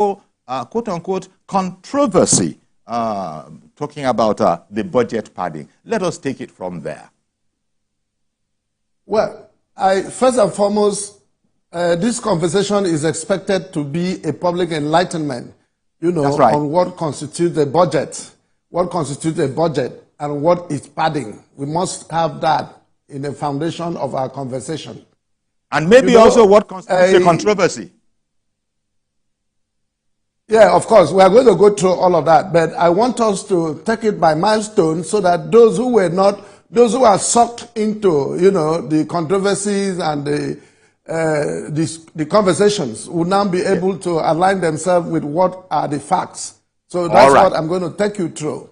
quote-unquote controversy talking about the budget padding. Let us take it from there. Well, first and foremost, this conversation is expected to be a public enlightenment, right, on what constitutes a budget, and what is padding. We must have that in the foundation of our conversation. And maybe also what constitutes a controversy. Yeah, of course, we are going to go through all of that, but I want us to take it by milestones so that those who are sucked into, the controversies and the conversations will now be able to align themselves with what are the facts. So that's what I'm going to take you through.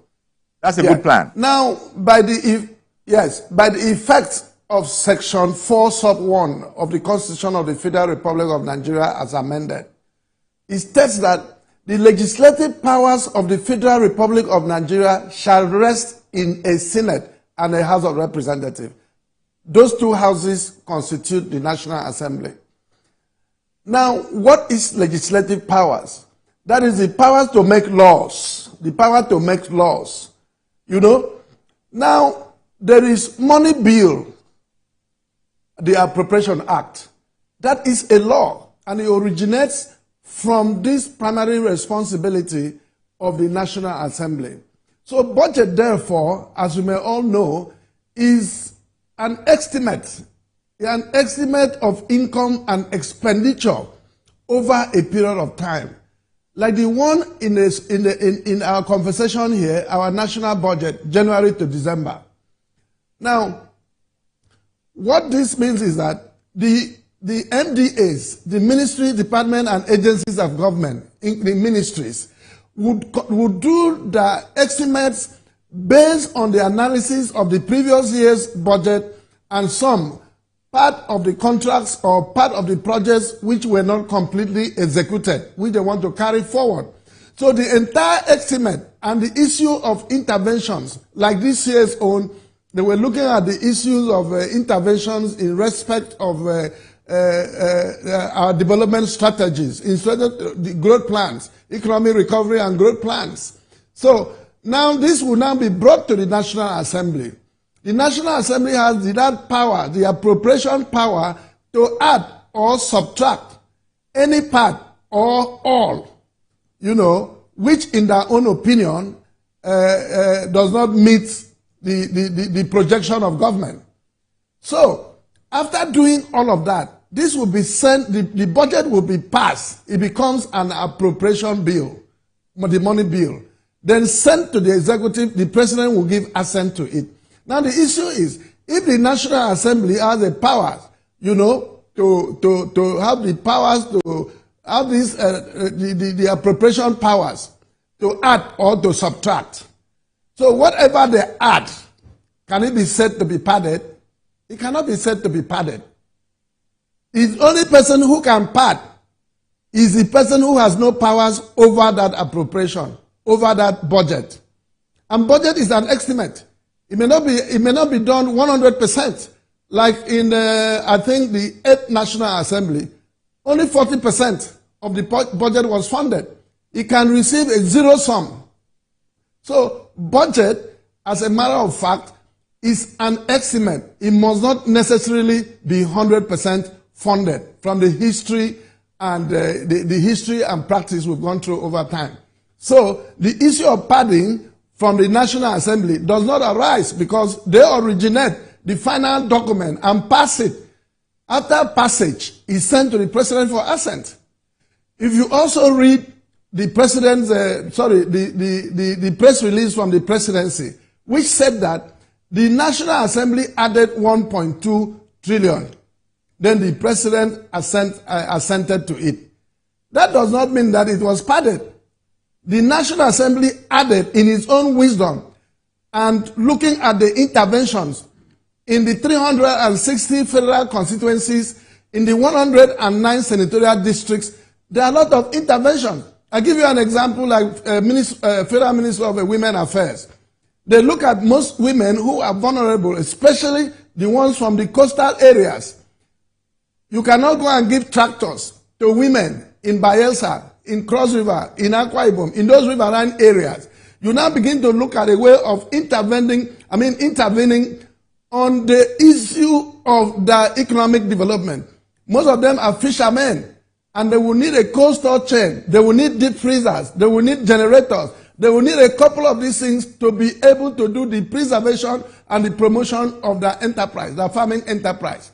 That's a good plan. Now, by the effect of Section 4 Sub 1 of the Constitution of the Federal Republic of Nigeria as amended, it states that the legislative powers of the Federal Republic of Nigeria shall rest in a Senate and a House of Representatives. Those two houses constitute the National Assembly. Now, what is legislative powers? That is the powers to make laws. The power to make laws. Now, there is money bill, the Appropriation Act. That is a law, and it originates from this primary responsibility of the National Assembly. So budget, therefore, as you may all know, is an estimate of income and expenditure over a period of time. Like the one in our conversation here, our national budget, January to December. Now, what this means is that the MDAs, the ministry, department, and agencies of government, the ministries, would do the estimates based on the analysis of the previous year's budget and some part of the contracts or part of the projects which were not completely executed, which they want to carry forward. So the entire estimate and the issue of interventions, like this year's own, they were looking at the issues of interventions in respect of our development strategies, instead of the growth plans, economic recovery and growth plans. So now this will now be brought to the National Assembly. The National Assembly has that power, the appropriation power, to add or subtract any part or all, which in their own opinion does not meet the projection of government. So after doing all of that, this will be sent, the budget will be passed. It becomes an appropriation bill, the money bill. Then sent to the executive, the president will give assent to it. Now the issue is, if the National Assembly has the powers, to have the powers to have this, the appropriation powers to add or to subtract. So whatever they add, can it be said to be padded? It cannot be said to be padded. The only person who can pad is the person who has no powers over that appropriation, over that budget. And budget is an estimate. It may not be done 100%. Like in, I think, the 8th National Assembly, only 40% of the budget was funded. It can receive a zero sum. So budget, as a matter of fact, is an estimate. It must not necessarily be 100% funded from the history and the history and practice we've gone through over time. So the issue of padding from the National Assembly does not arise because they originate the final document and pass it. After passage, it's sent to the president for assent. If you also read the president's, the press release from the presidency, which said that the National Assembly added 1.2 trillion. Then the president assented to it. That does not mean that it was padded. The National Assembly added in its own wisdom and looking at the interventions in the 360 federal constituencies, in the 109 senatorial districts, there are a lot of interventions. I'll give you an example like Federal Ministry of Women Affairs. They look at most women who are vulnerable, especially the ones from the coastal areas. You cannot go and give tractors to women in Bayelsa, in Cross River, in Akwa Ibom, in those riverine areas, you now begin to look at a way of intervening on the issue of the economic development. Most of them are fishermen, and they will need a cold store chain. They will need deep freezers. They will need generators. They will need a couple of these things to be able to do the preservation and the promotion of the enterprise, the farming enterprise.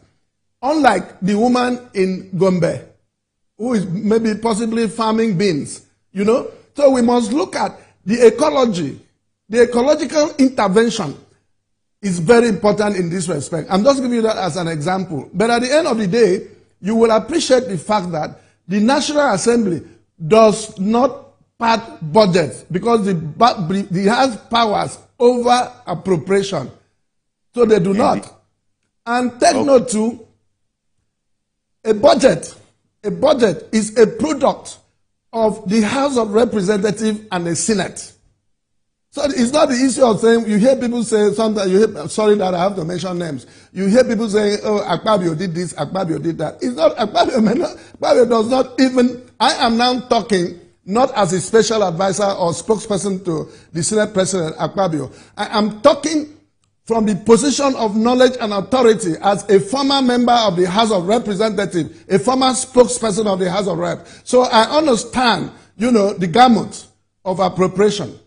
Unlike the woman in Gombe, who is maybe possibly farming beans, you know. So we must look at the ecology. The ecological intervention is very important in this respect. I'm just giving you that as an example. But at the end of the day, you will appreciate the fact that the National Assembly does not pad budgets because it has powers over appropriation. So they do not. And take note too, a budget is a product of the House of Representatives and the Senate. So it's not the issue of saying, you hear people say sometimes, sorry that I have to mention names. You hear people saying, oh, Akpabio did this, Akpabio did that. It's not, Akpabio does not even, I am now talking not as a special advisor or spokesperson to the Senate President Akpabio. I am talking from the position of knowledge and authority as a former member of the House of Representatives, a former spokesperson of the House of Reps. So I understand, the gamut of appropriation.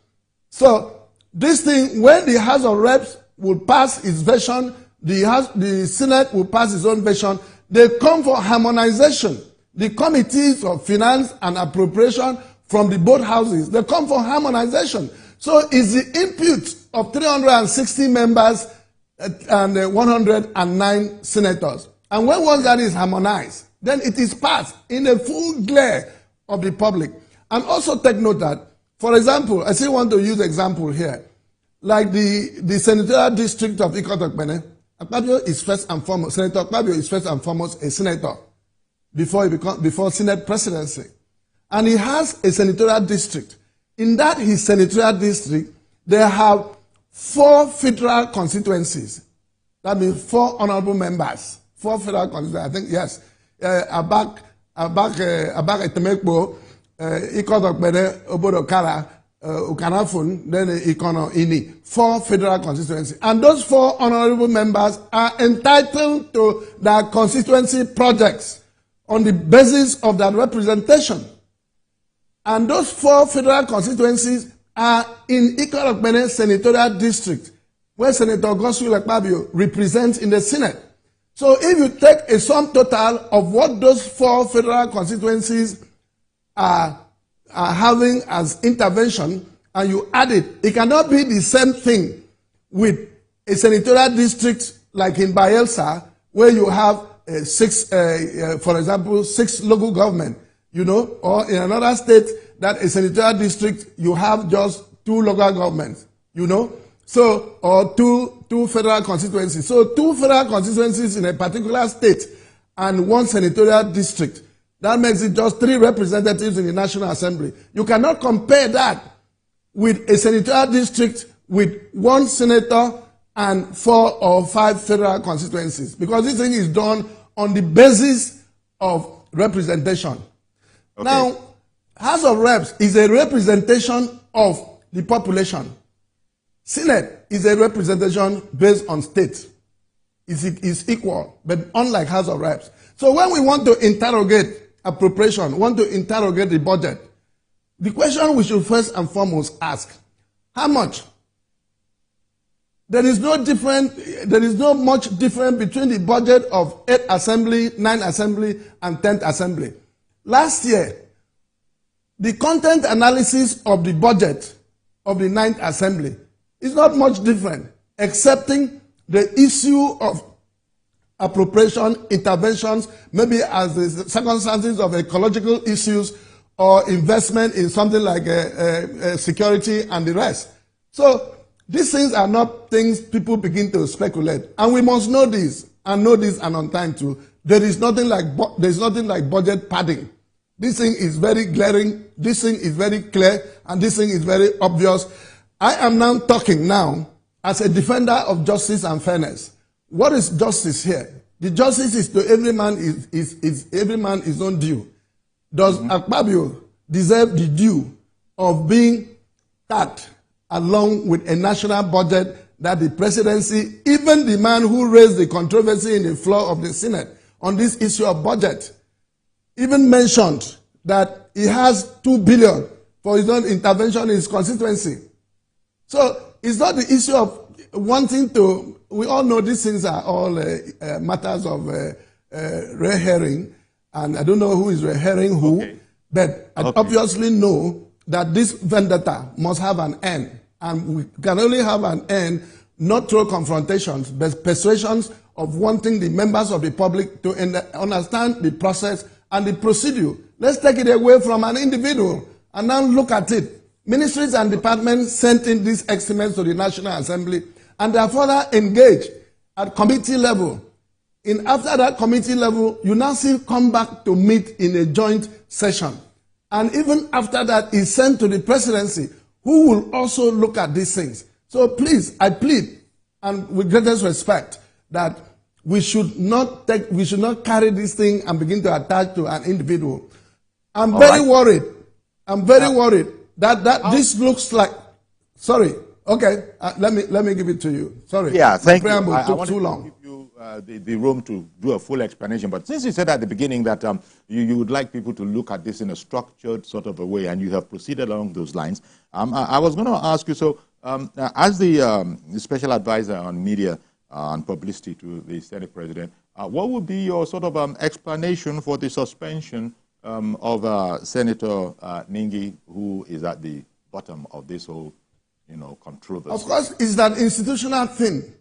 So this thing, when the House of Reps will pass its version, the Senate will pass its own version, they come for harmonization. The committees of finance and appropriation from the both houses, they come for harmonization. So it's the input of 360 members and 109 senators. And when once that is harmonized, then it is passed in the full glare of the public. And also take note that, for example, I still want to use example here, like the senatorial district of Ikotokpene. Akpabio is first and foremost, Senator Akpabio is first and foremost a senator before Senate presidency. And he has a senatorial district. In that his senatorial district, they have 4 federal constituencies. That means 4 honorable members. 4 federal constituencies, I think, yes. Abak Etemekbo, Ikotokpene, Obodokara, Ukanafun, then Ikono Ini. 4 federal constituencies. And those 4 honorable members are entitled to their constituency projects on the basis of that representation. And those 4 federal constituencies are in Ikotokpene senatorial district, where Senator Godswill Akpabio represents in the Senate. So if you take a sum total of what those 4 federal constituencies are having as intervention, and you add it, it cannot be the same thing with a senatorial district like in Bayelsa, where you have 6, for example, 6 local government, or in another state that a senatorial district, you have just 2 local governments, so, or two federal constituencies. So 2 federal constituencies in a particular state and 1 senatorial district. That makes it just 3 representatives in the National Assembly. You cannot compare that with a senatorial district with 1 senator and 4 or 5 federal constituencies, because this thing is done on the basis of representation. Okay. Now, House of Reps is a representation of the population. Senate is a representation based on state. It's equal, but unlike House of Reps. So when we want to interrogate appropriation, want to interrogate the budget, the question we should first and foremost ask, how much? There is no much difference between the budget of 8th Assembly, 9th Assembly, and 10th Assembly. Last year, the content analysis of the budget of the 9th Assembly is not much different, excepting the issue of appropriation, interventions, maybe as the circumstances of ecological issues or investment in something like security and the rest. So these things are not things people begin to speculate. And we must know this, and know this and on time too. There is nothing like budget padding. This thing is very glaring, this thing is very clear, and this thing is very obvious. I am now talking as a defender of justice and fairness. What is justice here? The justice is to every man is every man his own due. Does Akpabio deserve the due of being tagged along with a national budget that the presidency, even the man who raised the controversy in the floor of the Senate on this issue of budget, even mentioned that he has 2 billion for his own intervention in his constituency. So it's not the issue of wanting to, we all know these things are all matters of red herring, and I don't know who is red herring who, okay. But I obviously know that this vendetta must have an end, and we can only have an end not through confrontations, but persuasions of wanting the members of the public to understand the process and the procedure. Let's take it away from an individual and now look at it. Ministries and departments sent in these estimates to the National Assembly, and they are further engaged at committee level. After that committee level, you now see come back to meet in a joint session. And even after that, it's sent to the presidency, who will also look at these things. So please, I plead, and with greatest respect, that we should not carry this thing and begin to attach to an individual. I'm very worried. I'm very worried that this looks like. Sorry. Okay. Let me give it to you. Sorry. Yeah. Thank you. Preamble I took too long. Give you the room to do a full explanation. But since you said at the beginning that you would like people to look at this in a structured sort of a way, and you have proceeded along those lines, I was going to ask you. So, as the special advisor on media and publicity to the Senate President, what would be your sort of explanation for the suspension of Senator Ningi, who is at the bottom of this whole, controversy? Of course, it's an institutional thing.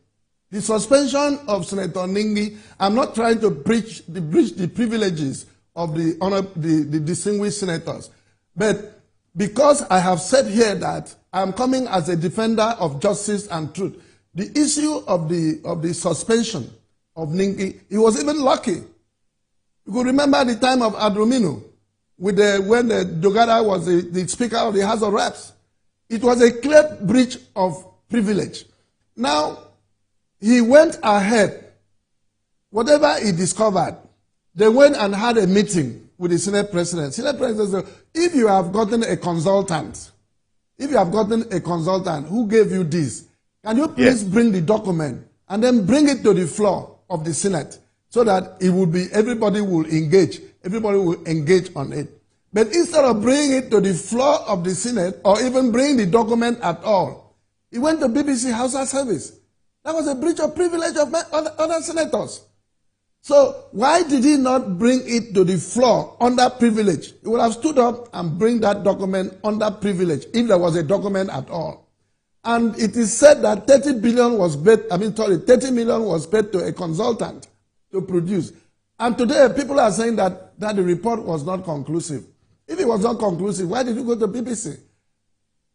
The suspension of Senator Ningi, I'm not trying to breach the privileges of the distinguished senators, but because I have said here that I'm coming as a defender of justice and truth, the issue of the suspension of Ningi, he was even lucky. You could remember the time of Adromino, when Dogara was the Speaker of the House of Reps. It was a clear breach of privilege. Now, he went ahead. Whatever he discovered, they went and had a meeting with the Senate President. Senate President said, if you have gotten a consultant who gave you this, can you please bring the document and then bring it to the floor of the Senate so that it will be, everybody will engage on it. But instead of bringing it to the floor of the Senate or even bring the document at all, he went to BBC House of Service. That was a breach of privilege of other senators. So why did he not bring it to the floor under privilege? He would have stood up and bring that document under privilege if there was a document at all. And it is said that 30 million was paid to a consultant to produce. And today people are saying that the report was not conclusive. If it was not conclusive, why did you go to BBC?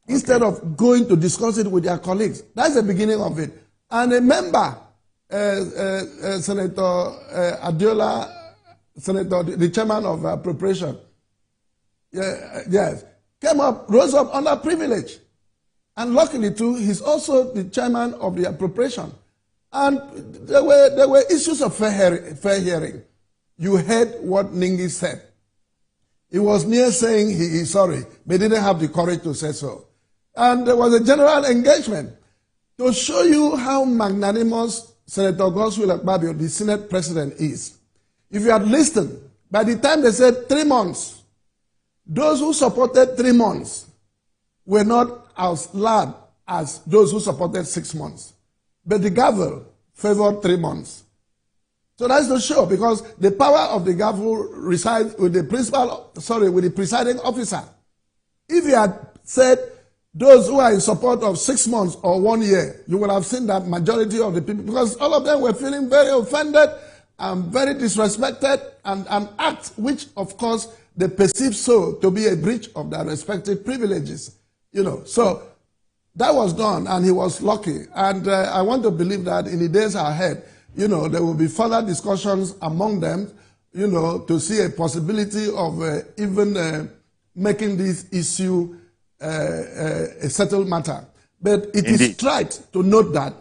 Instead of going to discuss it with their colleagues. That's the beginning of it. And a member, Senator Adiola, the chairman of appropriation, rose up under privilege. And luckily too, he's also the chairman of the appropriation. And there were issues of fair hearing. You heard what Ningi said. He was near saying he is sorry, but didn't have the courage to say so. And there was a general engagement. To show you how magnanimous Senator Godswill Akpabio, the Senate President, is. If you had listened, by the time they said 3 months, those who supported 3 months were not as loud as those who supported 6 months. But the gavel favored 3 months. So that's the show, because the power of the gavel resides with the with the presiding officer. If you had said those who are in support of 6 months or 1 year, you would have seen that majority of the people, because all of them were feeling very offended and very disrespected, and an act which, of course, they perceive so to be a breach of their respective privileges. So that was done, and he was lucky. And I want to believe that in the days ahead, there will be further discussions among them, to see a possibility of even making this issue a settled matter. But it is right to note that